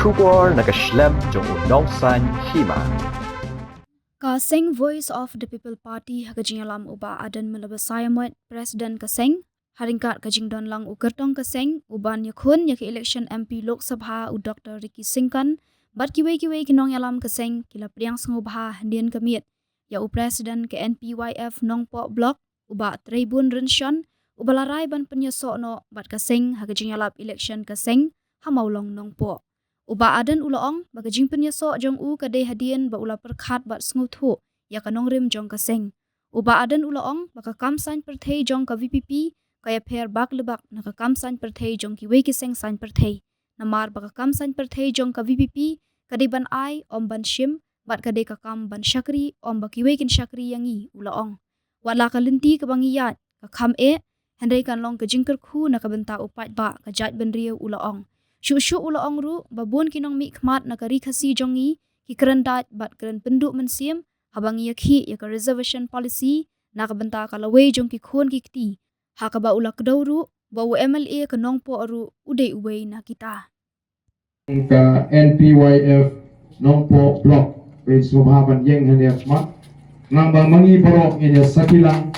Shubor nakaslem jong unongsan Hima. Kaseng Voice of the People Party hagajingalam uba adan melabasayamot Presiden Kaseng haringkat kajingdon lang ukertong Kaseng uban yakun yak election MP Lok Sabha u Dr. Ricky Singkan bat kiwe kinong yalam Kaseng kila priang sengubha handian kemiet ya u Presiden ke NPYF Nongpo Blok uba Tribun Renshon ubalarai ban penyesok no bat Kaseng hagajingalap election Kaseng hamaulong Nongpo. Uba adan ulaong bagajing penyesok Jong kadai hadian ba ula perkhat bat senguthu ya kanong rim Jong Kaseng. Uba adan ulaong baka kamsan perthei Jong ka VPP kaya pher bak lebak naka kamsan perthei Jong kiwe kiseng san perthei. Namar baka kamsan perthei Jong ka VPP kadai ban ai om ban shim bat kadai ka kam ban syakri om ba kiwe kin syakri yangi ulaong. Wala ka lenti ka bangiyat ka kam Hynrei kan long ka jingker khu naka benta upat ba ka jat ben riu ulaong. Syuk ulaong ru babun kinong mi khmat na kari khasi jongi ki kerendat bat keren penduk mensim habang Ïakhih ya ka reservation policy na ka benta ka lawe jong ki khon ki kti ha ka ba ula kedau ru ba u MLA ka nongpo ru udai uwei na kita ka NPYF Nongpo Blok pe subhaban yeng hanya khmat nang ba mangi borok ini sakilang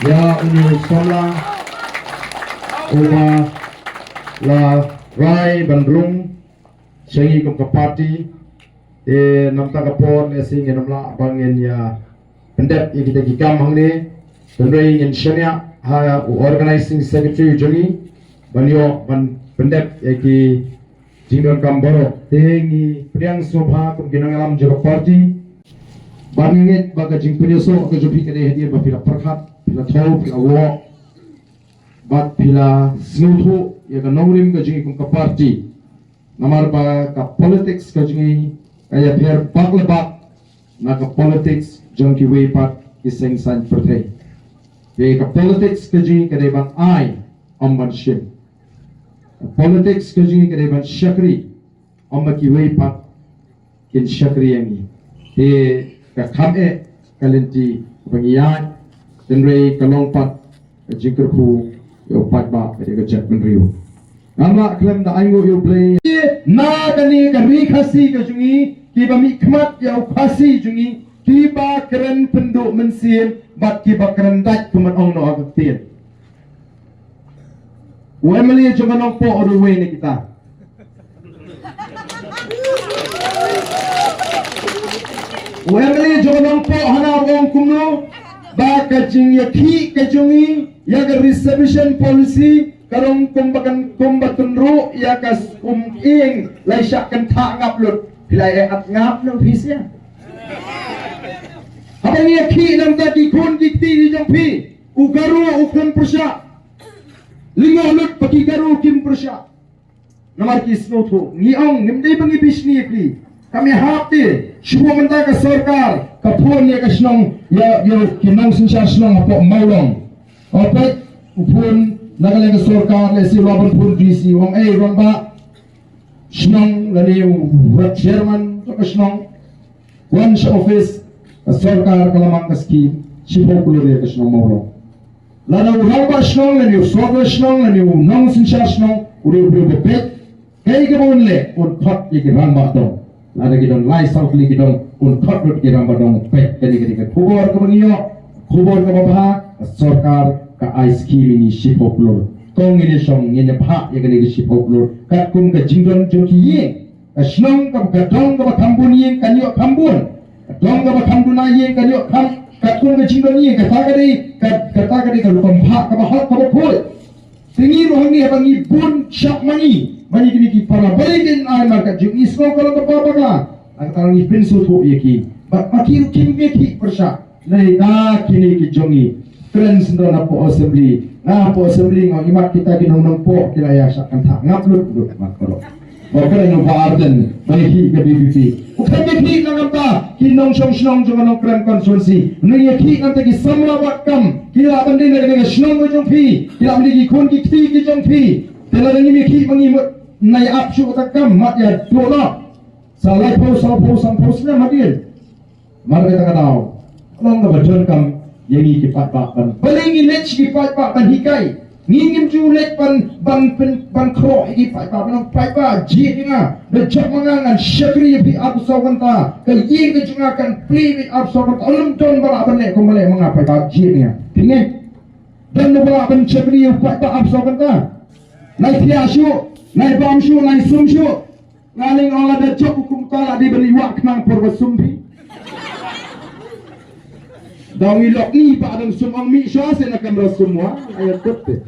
ya uni somla Uma la rai bandrung sengi kum ka party namta ka pon sing namla bangin ya pendep kita gikam hangne Hynrei in shania ha organizing secretary jongi banyo ban pendep ki jingdon kamboro tengi priang sobha kum ginangalam jaga party bangit baga jing penyeso ka jopi kade hadir ba pila perkhat pila thau pila wo bat pila snuthu ya ka nongrim ka jingi kum ka party namar ba ka politics ka jingi kaya pher baklebak na ka politics jong ki way pat iseng san perthei ye ka politics ka jingi kade ban ai amban shim politics ka jingi kade ban shakri amma ki way pat kin shakri yangi te ka khame kalenti bangiyan Hynrei ka longpat ka jingker khu yo pat ba ka jat ben riu Nama klem da aingo yo play na kani ka ri khasi ka jungi ki ba mi khmat ya khasi jungi ki ba keren penduk mensim bat ki ba keren dat kuman ong no ak tien Wemeli jumanong po oru we ni kita Wemeli jumanong po hana ong kumno ba ka jing Ïakhih ka jungi ya ka reservation policy karong kumbatun ru ya kas ing lai syak kan tha ngap lut pilai at ngap no fisya abang Ïakhih nam ta ki khon ki ti di jong phi u Garo u kan Pyrshah lingo lut paki Garo kim Pyrshah namar ki snotho ni ong nimdei bangi bisni pli kami hapti shubho menta ka sarkar ka phon ya ka snong ya kinong sinsha snong apo maulong opet upun nagalega sarkar le si laban pun DC wong ron ba snong lani chairman to snong one office sarkar kalamang ka scheme shibho kulore ka snong mawlo lana urang ba snong lani sobo snong lani nong sinsha snong uru bepet kay ka bonle un phat ye ran ba to lana gidon lai south li gidon un phat rut giram ba dong pet kadi ka khubor ka bangiyo khubor ka ba sarkar ka ice scheme ni shipok lor kong ini song ini pha ye gani shipok lor ka kum ka jingdon joki ye ka snong ka dong ka kambun ye kan yo kambun dong ka kambuna ye kan yo kam ka kum ka jingdon ye ka ta ka lukom pha ka ba hot ka ba phol tingi ro hangi bangi bun shak mani kini ki para balikin ay marka jing isno ka ka babagla ang tarang ni pinso tho ye ki ba makiru kim ye ki Pyrshah nei da kini ki jongi friends ndo na po assembly ngo imat kita kinong po kila ya sakan tha ngaplut lut makro bakal no Ardent bagi ke BPP ukan BPP ngapa kinong snong jong no kran konsulsi ni Ïakhih nanti ki samra wakam kila bande ne snong jong phi kila bande ki khon ki thi ki jong phi tela ni Ïakhih bangi nai ap shu takam mat ya dola salai po sam po sna madil mar ka tao long ga bajon kam yengi ki pat pak ban balingi lech ki pat pak ban hikai ngingim julek ban kro iki pai pa nang pai pa ji nga de chak mangan syakri bi absawan ta ke ying ke junga kan pli bi absawan ta ulum ton bala ban le ko male manga pai pa ji nga tinge dan bala ban syakri pai pa absawan ta nai thia shu nai bam shu nai sum shu ngaling ola de chok hukum ta di beli wak nang por sumbi Dawi lok ni pa adang sumang mi syah se nakam semua ayat kete